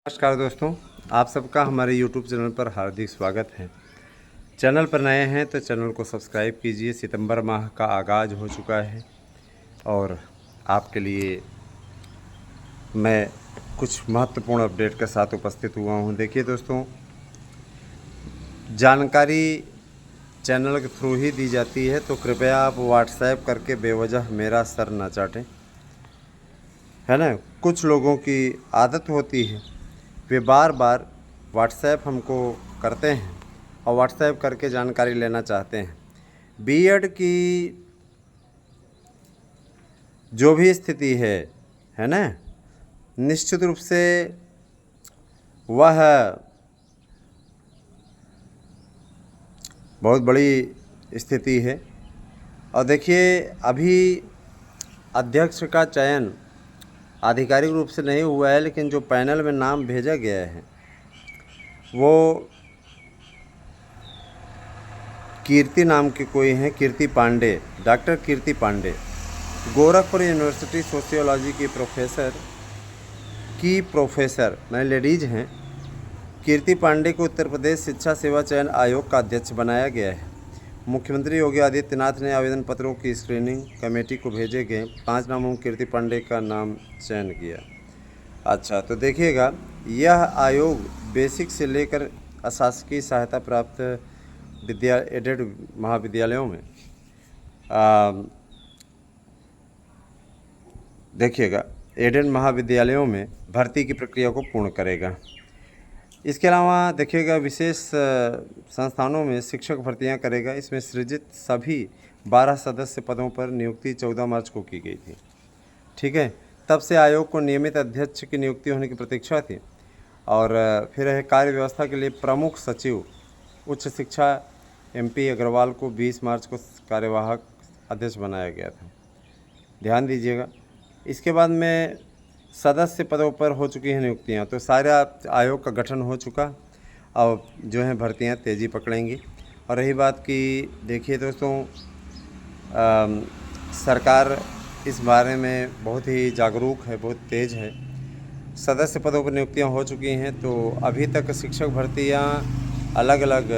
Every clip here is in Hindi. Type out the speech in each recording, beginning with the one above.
नमस्कार दोस्तों, आप सबका हमारे YouTube चैनल पर हार्दिक स्वागत है। चैनल पर नए हैं तो चैनल को सब्सक्राइब कीजिए। सितंबर माह का आगाज़ हो चुका है और आपके लिए मैं कुछ महत्वपूर्ण अपडेट के साथ उपस्थित हुआ हूं। देखिए दोस्तों, जानकारी चैनल के थ्रू ही दी जाती है, तो कृपया आप व्हाट्सएप करके बेवजह मेरा सर ना चाटें, है ना। कुछ लोगों की आदत होती है, वे बार बार व्हाट्सएप हमको करते हैं और व्हाट्सएप करके जानकारी लेना चाहते हैं। बीएड की जो भी स्थिति है ना, निश्चित रूप से वह बहुत बड़ी स्थिति है। और देखिए, अभी अध्यक्ष का चयन आधिकारिक रूप से नहीं हुआ है, लेकिन जो पैनल में नाम भेजा गया है वो कीर्ति नाम के कोई हैं, कीर्ति पांडे, डॉक्टर कीर्ति पांडे, गोरखपुर यूनिवर्सिटी सोशियोलॉजी की प्रोफेसर मैंने लेडीज़ हैं। कीर्ति पांडे को उत्तर प्रदेश शिक्षा सेवा चयन आयोग का अध्यक्ष बनाया गया है। मुख्यमंत्री योगी आदित्यनाथ ने आवेदन पत्रों की स्क्रीनिंग कमेटी को भेजे गए 5 नामों में कीर्ति पांडे का नाम चयन किया। अच्छा, तो देखिएगा, यह आयोग बेसिक से लेकर अशासकीय सहायता प्राप्त एडेड महाविद्यालयों में देखिएगा, एडेड महाविद्यालयों में भर्ती की प्रक्रिया को पूर्ण करेगा। इसके अलावा देखिएगा, विशेष संस्थानों में शिक्षक भर्तियां करेगा। इसमें सृजित सभी 12 सदस्य पदों पर नियुक्ति 14 मार्च को की गई थी। ठीक है, तब से आयोग को नियमित अध्यक्ष की नियुक्ति होने की प्रतीक्षा थी। और फिर है कार्य व्यवस्था के लिए प्रमुख सचिव उच्च शिक्षा MP अग्रवाल को 20 मार्च को कार्यवाहक अध्यक्ष बनाया गया था। ध्यान दीजिएगा। इसके बाद में सदस्य पदों पर हो चुकी हैं नियुक्तियां, तो सारा आयोग का गठन हो चुका। अब जो है भर्तियां तेज़ी पकड़ेंगी। और रही बात की, देखिए दोस्तों, सरकार इस बारे में बहुत ही जागरूक है, बहुत तेज़ है। सदस्य पदों पर नियुक्तियां हो चुकी हैं, तो अभी तक शिक्षक भर्तियां अलग अलग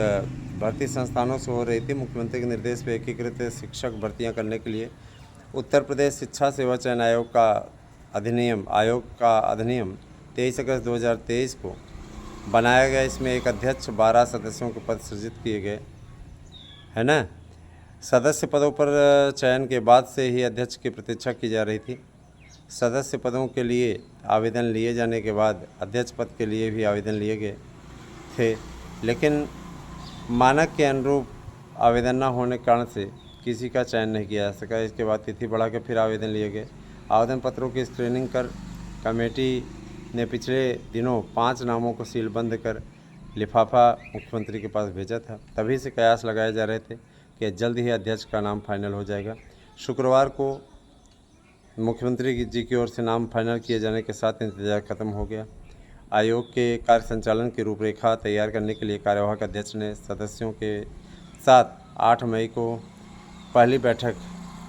भर्ती संस्थानों से हो रही थी। मुख्यमंत्री के निर्देश पर एकीकृत शिक्षक भर्तियां करने के लिए उत्तर प्रदेश शिक्षा सेवा चयन आयोग का अधिनियम 23 अगस्त 2023 को बनाया गया। इसमें एक अध्यक्ष, 12 सदस्यों के पद सृजित किए गए, है ना। सदस्य पदों पर चयन के बाद से ही अध्यक्ष की प्रतीक्षा की जा रही थी। सदस्य पदों के लिए आवेदन लिए जाने के बाद अध्यक्ष पद के लिए भी आवेदन लिए गए थे, लेकिन मानक के अनुरूप आवेदन न होने के कारण से किसी का चयन नहीं किया जा सका। इसके बाद तिथि बढ़ा के फिर आवेदन लिए गए। आवेदन पत्रों की स्क्रीनिंग कर कमेटी ने पिछले दिनों 5 नामों को सीलबंद कर लिफाफा मुख्यमंत्री के पास भेजा था। तभी से कयास लगाए जा रहे थे कि जल्द ही अध्यक्ष का नाम फाइनल हो जाएगा। शुक्रवार को मुख्यमंत्री जी की ओर से नाम फाइनल किए जाने के साथ इंतजार खत्म हो गया। आयोग के कार्य संचालन की रूपरेखा तैयार करने के लिए कार्यवाहक अध्यक्ष ने सदस्यों के साथ 8 मई को पहली बैठक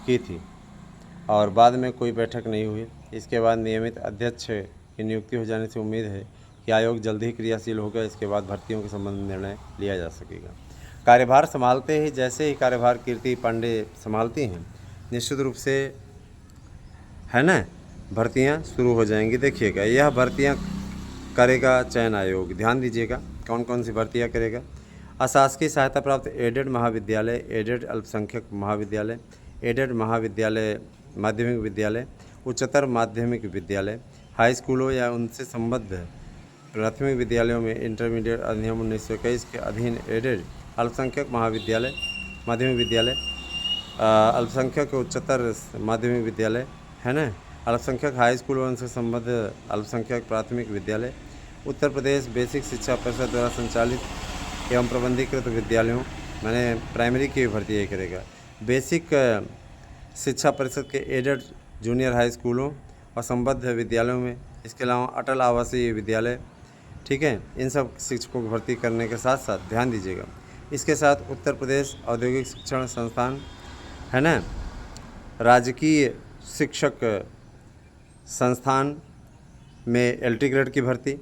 की थी और बाद में कोई बैठक नहीं हुई। इसके बाद नियमित अध्यक्ष की नियुक्ति हो जाने से उम्मीद है कि आयोग जल्द ही क्रियाशील होगा। इसके बाद भर्तियों के संबंध में निर्णय लिया जा सकेगा। कार्यभार संभालते ही, जैसे ही कार्यभार कीर्ति पांडे संभालती हैं, निश्चित रूप से, है ना, भर्तियां शुरू हो जाएंगी। देखिएगा, यह भर्तियां करेगा चयन आयोग। ध्यान दीजिएगा, कौन कौन सी भर्तियां करेगा। अशासकीय सहायता प्राप्त एडेड महाविद्यालय, एडेड अल्पसंख्यक महाविद्यालय, एडेड महाविद्यालय, माध्यमिक विद्यालय, उच्चतर माध्यमिक विद्यालय, हाई स्कूलों या उनसे संबद्ध प्राथमिक विद्यालयों में इंटरमीडिएट अधिनियम 1921 के अधीन एडेड अल्पसंख्यक महाविद्यालय, माध्यमिक विद्यालय, अल्पसंख्यक उच्चतर माध्यमिक विद्यालय, है ना, अल्पसंख्यक हाई स्कूल व उनसे संबद्ध अल्पसंख्यक प्राथमिक विद्यालय, उत्तर प्रदेश बेसिक शिक्षा परिषद द्वारा संचालित एवं प्रबंधीकृत विद्यालयों, मैंने प्राइमरी की भर्ती यही करेगा। बेसिक शिक्षा परिषद के एडेड जूनियर हाई स्कूलों और संबद्ध विद्यालयों में। इसके अलावा अटल आवासीय विद्यालय, ठीक है, इन सब शिक्षकों को भर्ती करने के साथ साथ ध्यान दीजिएगा, इसके साथ उत्तर प्रदेश औद्योगिक शिक्षण संस्थान, है ना, राजकीय शिक्षक संस्थान में LT ग्रेड की भर्ती,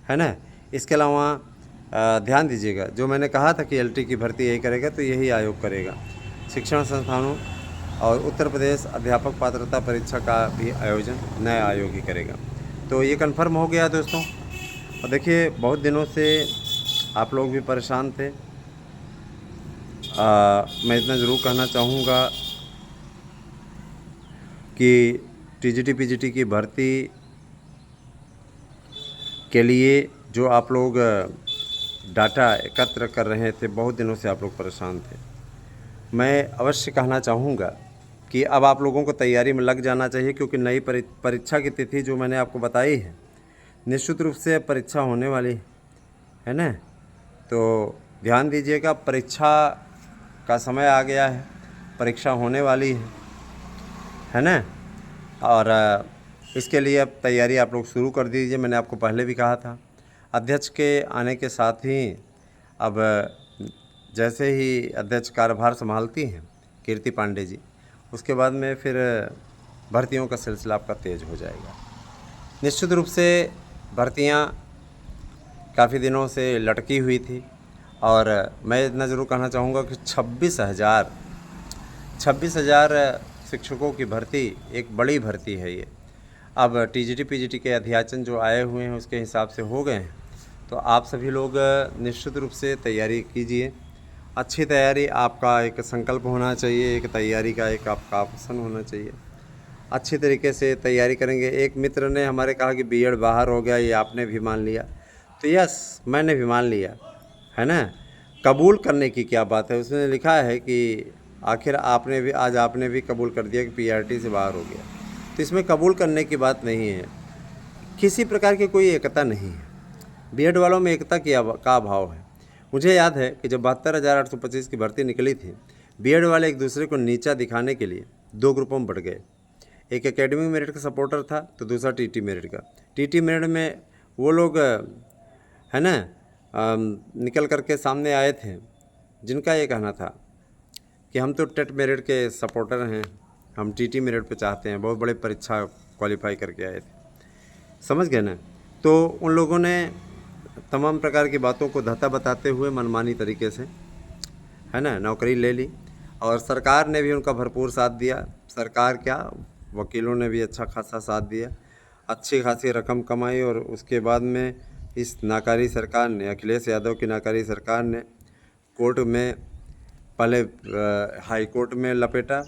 है ना। इसके अलावा ध्यान दीजिएगा, जो मैंने कहा था कि एलटी की भर्ती यही करेगा, तो यही आयोग करेगा। शिक्षण संस्थानों और उत्तर प्रदेश अध्यापक पात्रता परीक्षा का भी आयोजन नया आयोग ही करेगा। तो ये कन्फर्म हो गया दोस्तों। और देखिए, बहुत दिनों से आप लोग भी परेशान थे। मैं इतना ज़रूर कहना चाहूँगा कि टीजीटी पीजीटी की भर्ती के लिए जो आप लोग डाटा एकत्र कर रहे थे, बहुत दिनों से आप लोग परेशान थे। मैं अवश्य कहना चाहूँगा कि अब आप लोगों को तैयारी में लग जाना चाहिए, क्योंकि नई परीक्षा की तिथि जो मैंने आपको बताई है, निश्चित रूप से परीक्षा होने वाली है ना। तो ध्यान दीजिएगा, परीक्षा का समय आ गया है, परीक्षा होने वाली है ना। और इसके लिए अब तैयारी आप लोग शुरू कर दीजिए। मैंने आपको पहले भी कहा था, अध्यक्ष के आने के साथ ही अब जैसे ही अध्यक्ष कार्यभार संभालती हैं कीर्ति पांडे जी, उसके बाद में फिर भर्तियों का सिलसिला आपका तेज़ हो जाएगा। निश्चित रूप से भर्तियां काफ़ी दिनों से लटकी हुई थी, और मैं इतना ज़रूर कहना चाहूँगा कि 26,000 शिक्षकों की भर्ती एक बड़ी भर्ती है ये। अब टीजीटी पीजीटी के अध्याचन जो आए हुए हैं उसके हिसाब से हो गए हैं, तो आप सभी लोग निश्चित रूप से तैयारी कीजिए। अच्छी तैयारी, आपका एक संकल्प होना चाहिए, एक तैयारी का एक आपका ऑप्शन होना चाहिए। अच्छी तरीके से तैयारी करेंगे। एक मित्र ने हमारे कहा कि बीएड बाहर हो गया, ये आपने भी मान लिया। तो यस, मैंने भी मान लिया है ना। कबूल करने की क्या बात है, उसने लिखा है कि आखिर आपने भी कबूल कर दिया कि पीआरटी से बाहर हो गया। तो इसमें कबूल करने की बात नहीं है, किसी प्रकार की कोई एकता नहीं है। बीएड वालों में एकता का अभाव है। मुझे याद है कि जब 72,825 की भर्ती निकली थी, बीएड वाले एक दूसरे को नीचा दिखाने के लिए 2 ग्रुपों में बढ़ गए। एक एकेडमिक मेरिट का सपोर्टर था, तो दूसरा टीटी मेरिट का। टीटी मेरिट में वो लोग है ना निकल करके सामने आए थे, जिनका ये कहना था कि हम तो टेट मेरिट के सपोर्टर हैं, हम टीटी मेरिट पे चाहते हैं। बहुत बड़े परीक्षा क्वालिफाई करके आए थे, समझ गए ना। तो उन लोगों ने तमाम प्रकार की बातों को धता बताते हुए मनमानी तरीके से है ना नौकरी ले ली, और सरकार ने भी उनका भरपूर साथ दिया। सरकार क्या, वकीलों ने भी अच्छा खासा साथ दिया, अच्छी खासी रकम कमाई। और उसके बाद में इस नाकारी सरकार ने, अखिलेश यादव की नाकारी सरकार ने कोर्ट में पहले हाई कोर्ट में लपेटा।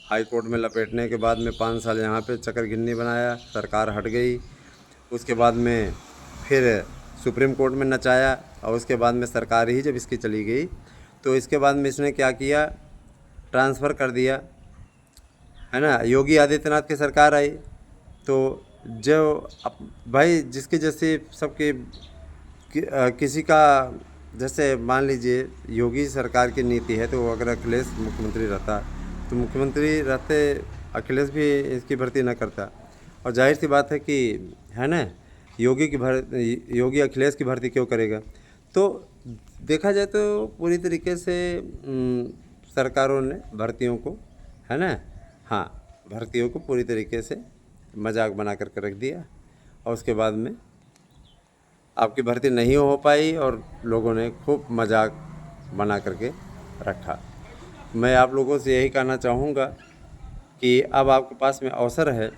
हाई कोर्ट में लपेटने के बाद में 5 साल यहाँ पे चक्कर-गिन्नी बनाया, सरकार हट गई। उसके बाद में फिर सुप्रीम कोर्ट में नचाया, और उसके बाद में सरकार ही जब इसकी चली गई, तो इसके बाद में इसने क्या किया, ट्रांसफ़र कर दिया है ना। योगी आदित्यनाथ की सरकार आई, तो जो भाई जिसके जैसे सबके किसी का, जैसे मान लीजिए योगी सरकार की नीति है, तो अगर अखिलेश मुख्यमंत्री रहता, तो मुख्यमंत्री रहते अखिलेश भी इसकी भर्ती न करता। और जाहिर सी बात है कि है ना, योगी अखिलेश की भर्ती क्यों करेगा। तो देखा जाए तो पूरी तरीके से सरकारों ने भर्तियों को है ना, हाँ, भर्तियों को पूरी तरीके से मजाक बना करके रख दिया, और उसके बाद में आपकी भर्ती नहीं हो पाई और लोगों ने खूब मजाक बना करके रखा। मैं आप लोगों से यही कहना चाहूँगा कि अब आपके पास में अवसर है।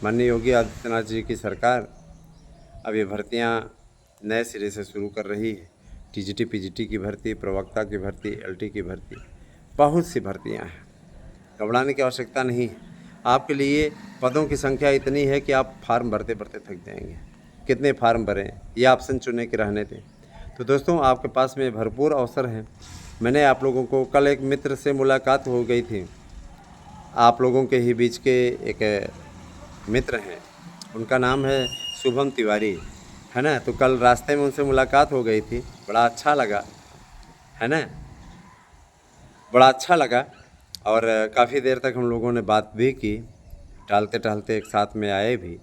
माननीय योगी आदित्यनाथ जी की सरकार अब ये भर्तियाँ नए सिरे से शुरू कर रही है। टीजीटी पीजीटी की भर्ती, प्रवक्ता की भर्ती, एलटी की भर्ती, बहुत सी भर्तियाँ हैं। घबराने की आवश्यकता नहीं है। आपके लिए पदों की संख्या इतनी है कि आप फार्म भरते भरते थक जाएंगे। कितने फार्म भरें, ये ऑप्शन चुने के रहने दें। तो दोस्तों, आपके पास में भरपूर अवसर है। मैंने आप लोगों को कल एक मित्र से मुलाकात हो गई थी, आप लोगों के ही बीच के एक मित्र हैं, उनका नाम है शुभम तिवारी, है ना। तो कल रास्ते में उनसे मुलाकात हो गई थी, बड़ा अच्छा लगा, है ना, बड़ा अच्छा लगा। और काफ़ी देर तक हम लोगों ने बात भी की, टहलते टहलते एक साथ में आए भी।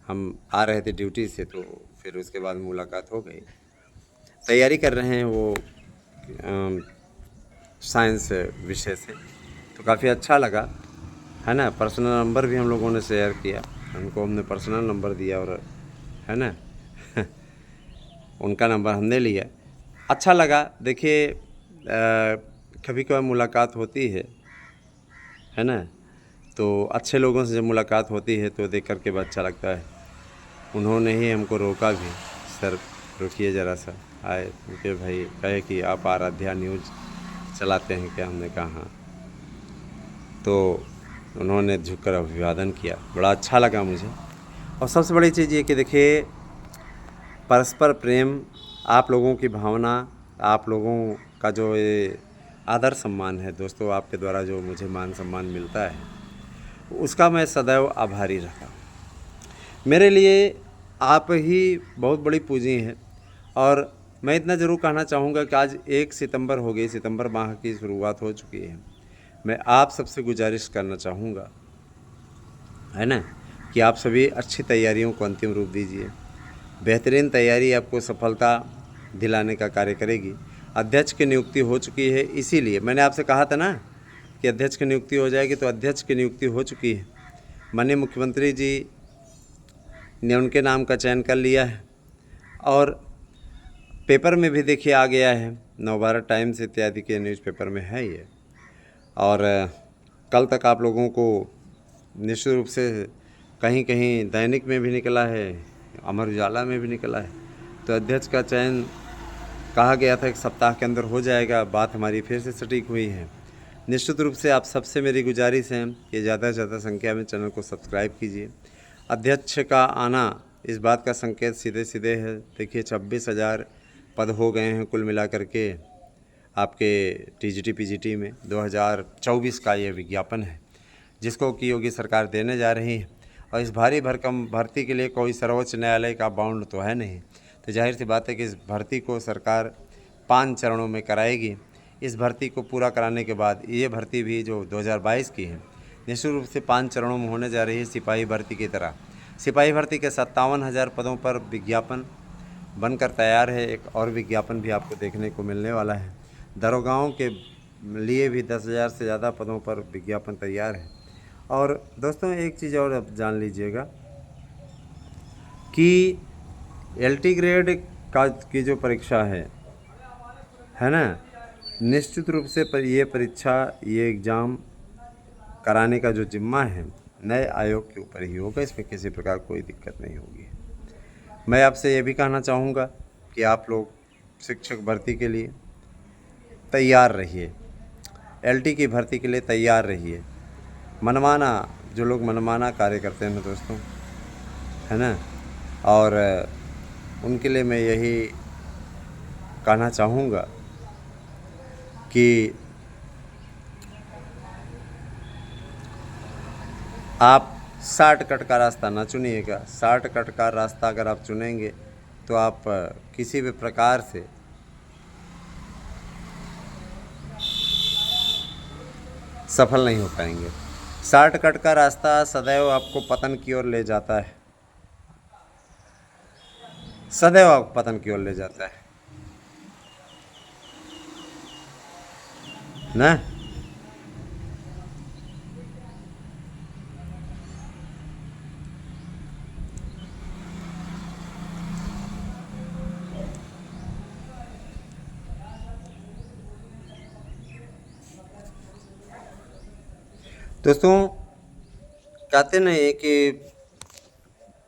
हम आ रहे थे ड्यूटी से, तो फिर उसके बाद मुलाकात हो गई। तैयारी कर रहे हैं वो साइंस विषय से, तो काफ़ी अच्छा लगा, है ना। पर्सनल नंबर भी हम लोगों ने शेयर किया, उनको हमने पर्सनल नंबर दिया, और है ना उनका नंबर हमने लिया। अच्छा लगा। देखिए कभी कभी मुलाकात होती है ना, तो अच्छे लोगों से जब मुलाकात होती है तो देख कर के बहुत अच्छा लगता है। उन्होंने ही हमको रोका भी, सर रुकिए ज़रा सा, आए रुके भाई, कहे कि आप आराध्या न्यूज़ चलाते हैं क्या? हमने कहा हाँ। तो उन्होंने झुककर अभिवादन किया, बड़ा अच्छा लगा मुझे। और सबसे बड़ी चीज़ ये कि देखिए परस्पर प्रेम, आप लोगों की भावना, आप लोगों का जो ये आदर सम्मान है दोस्तों, आपके द्वारा जो मुझे मान सम्मान मिलता है उसका मैं सदैव आभारी रहता हूँ। मेरे लिए आप ही बहुत बड़ी पूंजी हैं। और मैं इतना ज़रूर कहना चाहूँगा कि आज 1 सितंबर हो गई, सितंबर माह की शुरुआत हो चुकी है। मैं आप सबसे गुजारिश करना चाहूँगा, है ना, कि आप सभी अच्छी तैयारियों को अंतिम रूप दीजिए। बेहतरीन तैयारी आपको सफलता दिलाने का कार्य करेगी। अध्यक्ष की नियुक्ति हो चुकी है, इसीलिए मैंने आपसे कहा था ना कि अध्यक्ष की नियुक्ति हो जाएगी, तो अध्यक्ष की नियुक्ति हो चुकी है। माननीय मुख्यमंत्री जी ने उनके नाम का चयन कर लिया है और पेपर में भी देखिए आ गया है, नवभारत टाइम्स इत्यादि के न्यूज़पेपर में है ये। और कल तक आप लोगों को निश्चित रूप से कहीं कहीं दैनिक में भी निकला है, अमर उजाला में भी निकला है। तो अध्यक्ष का चयन कहा गया था 1 सप्ताह के अंदर हो जाएगा, बात हमारी फिर से सटीक हुई है। निश्चित रूप से आप सबसे मेरी गुजारिश है कि ज़्यादा से ज़्यादा संख्या में चैनल को सब्सक्राइब कीजिए। अध्यक्ष का आना इस बात का संकेत सीधे सीधे है। देखिए 26,000 पद हो गए हैं कुल मिलाकर के आपके टीजीटी पीजीटी में। 2024 का ये विज्ञापन है जिसको कि योगी सरकार देने जा रही है। और इस भारी भरकम भर्ती के लिए कोई सर्वोच्च न्यायालय का बाउंड तो है नहीं, तो जाहिर सी बात है कि इस भर्ती को सरकार 5 चरणों में कराएगी। इस भर्ती को पूरा कराने के बाद ये भर्ती भी जो 2022 की है निश्चित रूप से 5 चरणों में होने जा रही है, सिपाही भर्ती की तरह। सिपाही भर्ती के 57,000 पदों पर विज्ञापन बनकर तैयार है। एक और विज्ञापन भी आपको देखने को मिलने वाला है। दरोगाओं के लिए भी 10,000 से ज़्यादा पदों पर विज्ञापन तैयार है। और दोस्तों एक चीज़ और अब जान लीजिएगा कि LT ग्रेड का की जो परीक्षा है ना, निश्चित रूप से ये परीक्षा, ये एग्ज़ाम कराने का जो जिम्मा है नए आयोग के ऊपर ही होगा। इसमें किसी प्रकार कोई दिक्कत नहीं होगी। मैं आपसे ये भी कहना चाहूँगा कि आप लोग शिक्षक भर्ती के लिए तैयार रहिए, LT की भर्ती के लिए तैयार रहिए। मनमाना जो लोग मनमाना कार्य करते हैं दोस्तों, है ना, और उनके लिए मैं यही कहना चाहूँगा कि आप शॉर्टकट का रास्ता ना चुनिएगा। शॉर्टकट का रास्ता अगर आप चुनेंगे तो आप किसी भी प्रकार से सफल नहीं हो पाएंगे। शॉर्टकट का रास्ता सदैव आपको पतन की ओर ले जाता है, सदैव आपको पतन की ओर ले जाता है ना। दोस्तों कहते नहीं कि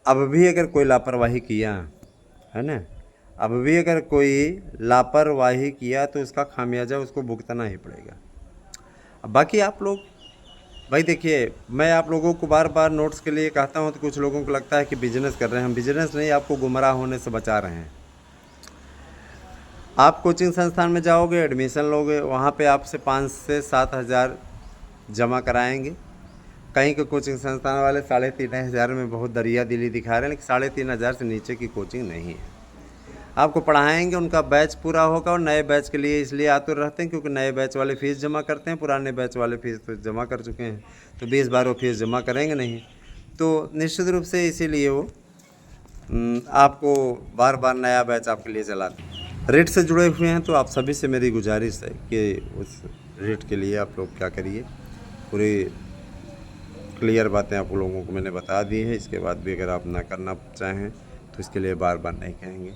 अब भी अगर कोई लापरवाही किया, है ना, अब भी अगर कोई लापरवाही किया तो उसका खामियाजा उसको भुगतना ही पड़ेगा। अब बाकी आप लोग भाई देखिए, मैं आप लोगों को बार बार नोट्स के लिए कहता हूँ तो कुछ लोगों को लगता है कि बिजनेस कर रहे हैं। हम बिजनेस नहीं, आपको गुमराह होने से बचा रहे हैं। आप कोचिंग संस्थान में जाओगे, एडमिशन लोगे, वहाँ पे आपसे 5 से 7 हज़ार जमा कराएंगे। कहीं के कोचिंग संस्थान वाले 3,500 में बहुत दरिया दिली दिखा रहे हैं, लेकिन 3,500 से नीचे की कोचिंग नहीं है। आपको पढ़ाएंगे, उनका बैच पूरा होगा और नए बैच के लिए इसलिए आतुर रहते हैं क्योंकि नए बैच वाले फ़ीस जमा करते हैं, पुराने बैच वाले फ़ीस तो जमा कर चुके हैं, तो 20 बार वो फ़ीस जमा करेंगे नहीं। तो निश्चित रूप से इसीलिए वो आपको बार बार नया बैच आपके लिए चलाते हैं। रेट से जुड़े हुए हैं तो आप सभी से मेरी गुजारिश है कि उस रेट के लिए आप लोग क्या करिए, पूरी क्लियर बातें आप लोगों को मैंने बता दी है। इसके बाद भी अगर आप ना करना चाहें तो इसके लिए बार बार नहीं कहेंगे।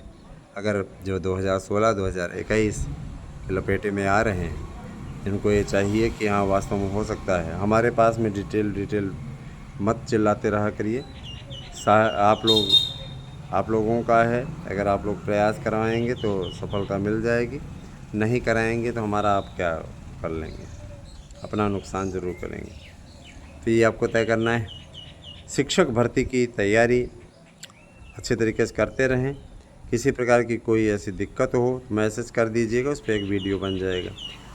अगर जो 2016-2021 के लपेटे में आ रहे हैं, इनको ये चाहिए कि हाँ वास्तव में हो सकता है। हमारे पास में डिटेल मत चिल्लाते रहा करिए। आप लोगों का है, अगर आप लोग प्रयास करवाएंगे तो सफलता मिल जाएगी, नहीं कराएंगे तो हमारा आप क्या कर लेंगे, अपना नुकसान ज़रूर करेंगे। तो ये आपको तय करना है। शिक्षक भर्ती की तैयारी अच्छे तरीके से करते रहें। किसी प्रकार की कोई ऐसी दिक्कत हो तो मैसेज कर दीजिएगा, उस पर एक वीडियो बन जाएगा।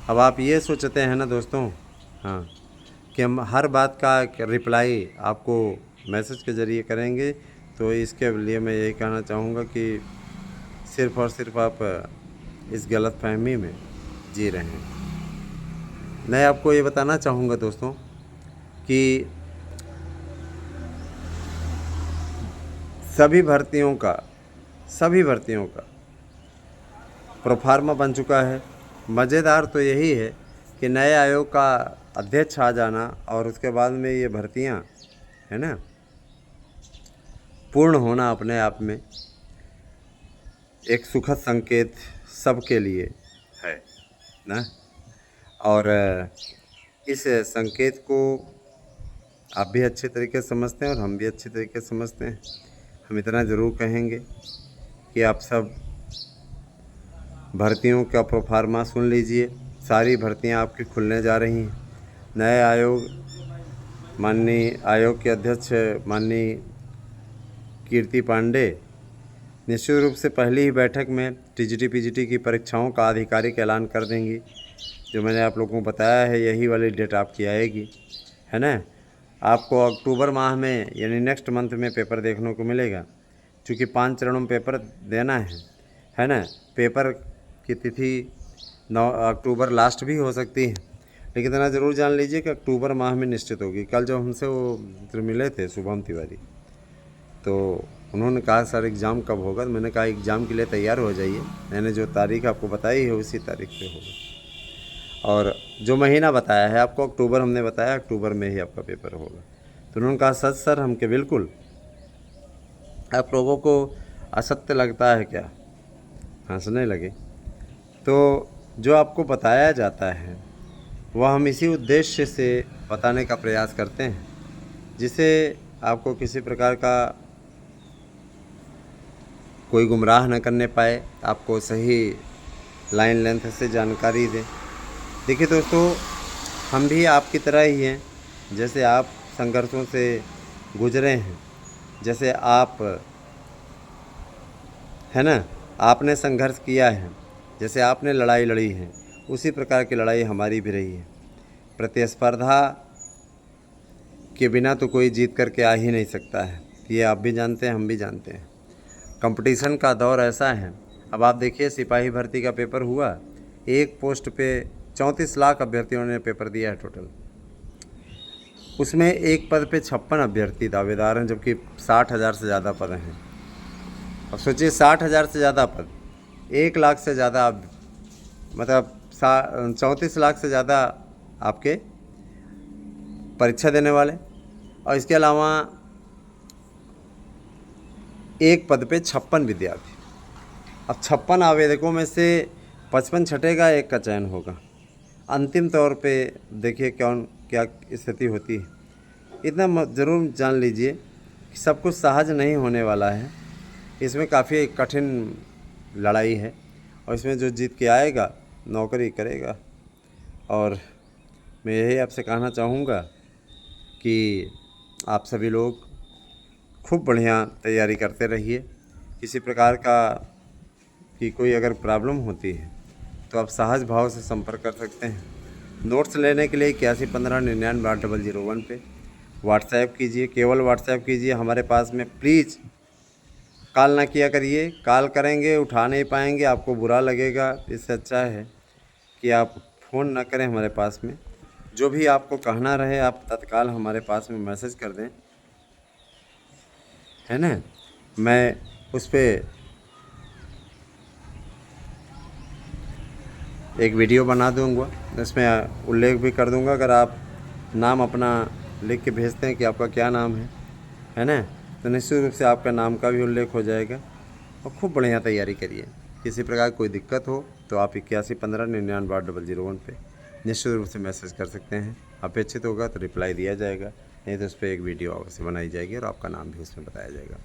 अब आप ये सोचते हैं ना दोस्तों, हाँ, कि हम हर बात का रिप्लाई आपको मैसेज के ज़रिए करेंगे, तो इसके लिए मैं यही कहना चाहूँगा कि सिर्फ़ और सिर्फ आप इस गलतफहमी में जी रहे हैं। मैं आपको ये बताना चाहूँगा दोस्तों कि सभी भर्तियों का प्रोफार्मा बन चुका है। मज़ेदार तो यही है कि नए आयोग का अध्यक्ष आ जाना और उसके बाद में ये भर्तियां, है ना, पूर्ण होना अपने आप में एक सुखद संकेत सबके लिए है ना। और इस संकेत को आप भी अच्छे तरीके से समझते हैं और हम भी अच्छे तरीके से समझते हैं। हम इतना ज़रूर कहेंगे कि आप सब भर्तियों का प्रोफार्मा सुन लीजिए। सारी भर्तियां आपकी खुलने जा रही हैं। नए माननीय आयोग के अध्यक्ष माननीय कीर्ति पांडे निश्चित रूप से पहली ही बैठक में टीजीटी पीजीटी की परीक्षाओं का आधिकारिक ऐलान कर देंगी। जो मैंने आप लोगों को बताया है, यही वाली डेट आपकी आएगी, है ना। आपको अक्टूबर माह में यानी नेक्स्ट मंथ में पेपर देखने को मिलेगा, क्योंकि 5 चरणों में पेपर देना है ना। पेपर की तिथि 9 अक्टूबर लास्ट भी हो सकती है, लेकिन इतना ज़रूर जान लीजिए कि अक्टूबर माह में निश्चित होगी। कल जो हमसे वो मित्र मिले थे शुभम तिवारी, तो उन्होंने कहा सर एग्ज़ाम कब होगा, तो मैंने कहा एग्ज़ाम के लिए तैयार हो जाइए, मैंने जो तारीख आपको बताई है उसी तारीख पे होगा। और जो महीना बताया है आपको अक्टूबर, हमने बताया अक्टूबर में ही आपका पेपर होगा। तो उन्होंने कहा सच सर हम के बिल्कुल। आप लोगों को असत्य लगता है क्या, हंसने लगे। तो जो आपको बताया जाता है वह हम इसी उद्देश्य से बताने का प्रयास करते हैं, जिससे आपको किसी प्रकार का कोई गुमराह न करने पाए, आपको सही लाइन लेंथ से जानकारी दें। देखिए दोस्तों, हम भी आपकी तरह ही हैं। जैसे आप संघर्षों से गुजरे हैं, जैसे आप, है ना, आपने संघर्ष किया है, जैसे आपने लड़ाई लड़ी है, उसी प्रकार की लड़ाई हमारी भी रही है। प्रतिस्पर्धा के बिना तो कोई जीत करके आ ही नहीं सकता है, ये आप भी जानते हैं, हम भी जानते हैं। कंपटीशन का दौर ऐसा है। अब आप देखिए, सिपाही भर्ती का पेपर हुआ, एक पोस्ट पे 34 लाख अभ्यर्थियों ने पेपर दिया है टोटल। उसमें एक पद पे 56 अभ्यर्थी दावेदार हैं, जबकि 60,000 से ज़्यादा पद हैं। अब सोचिए 60,000 से ज़्यादा पद, 1 लाख से ज़्यादा, मतलब 34 लाख से ज़्यादा आपके परीक्षा देने वाले, और इसके अलावा एक पद पे 56 विद्यार्थी। अब 56 आवेदकों में से 55 छटेगा, एक का चयन होगा। अंतिम तौर पे देखिए क्या स्थिति होती है। इतना ज़रूर जान लीजिए कि सब कुछ सहज नहीं होने वाला है। इसमें काफ़ी कठिन लड़ाई है, और इसमें जो जीत के आएगा नौकरी करेगा। और मैं यही आपसे कहना चाहूँगा कि आप सभी लोग खूब बढ़िया तैयारी करते रहिए। किसी प्रकार की कोई अगर प्रॉब्लम होती है तो आप सहज भाव से संपर्क कर सकते हैं। नोट्स लेने के लिए 8115998001 पे व्हाट्सएप कीजिए, केवल व्हाट्सएप कीजिए। हमारे पास में प्लीज़ कॉल ना किया करिए। कॉल करेंगे उठा नहीं पाएंगे, आपको बुरा लगेगा। इससे अच्छा है कि आप फ़ोन ना करें हमारे पास में। जो भी आपको कहना रहे आप तत्काल हमारे पास में मैसेज कर दें, है ना। मैं उस पर एक वीडियो बना दूंगा, उसमें उल्लेख भी कर दूंगा। अगर आप नाम अपना लिख के भेजते हैं कि आपका क्या नाम है ना, तो निश्चित रूप से आपका नाम का भी उल्लेख हो जाएगा। और खूब बढ़िया तैयारी करिए। किसी प्रकार कोई दिक्कत हो तो आप 8115998001 पे निश्चित रूप से मैसेज कर सकते हैं। अपेक्षित होगा तो रिप्लाई दिया जाएगा, नहीं तो उस पर एक वीडियो अवश्य बनाई जाएगी और आपका नाम भी उसमें बताया जाएगा।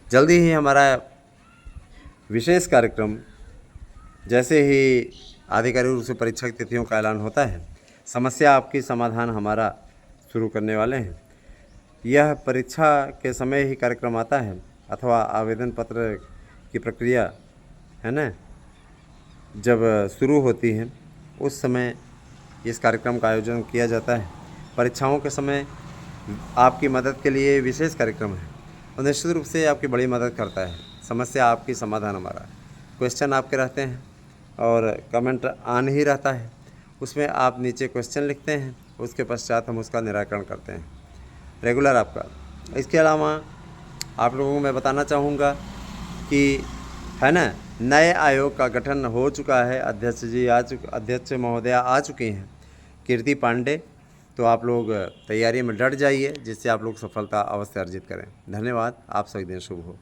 जल्दी ही हमारा विशेष कार्यक्रम, जैसे ही आधिकारिक रूप से परीक्षा की तिथियों का ऐलान होता है, समस्या आपकी समाधान हमारा शुरू करने वाले हैं। यह परीक्षा के समय ही कार्यक्रम आता है अथवा आवेदन पत्र की प्रक्रिया है ना जब शुरू होती है, उस समय इस कार्यक्रम का आयोजन किया जाता है। परीक्षाओं के समय आपकी मदद के लिए विशेष कार्यक्रम है और निश्चित रूप से आपकी बड़ी मदद करता है। समस्या आपकी समाधान हमारा। क्वेश्चन आपके रहते हैं और कमेंट ऑन ही रहता है, उसमें आप नीचे क्वेश्चन लिखते हैं, उसके पश्चात हम उसका निराकरण करते हैं रेगुलर आपका। इसके अलावा आप लोगों को मैं बताना चाहूँगा कि है ना, नए आयोग का गठन हो चुका है। अध्यक्ष महोदया आ चुकी हैं, कीर्ति पांडे। तो आप लोग तैयारी में डट जाइए, जिससे आप लोग सफलता अवश्य अर्जित करें। धन्यवाद। आप सभी दिन शुभ हो।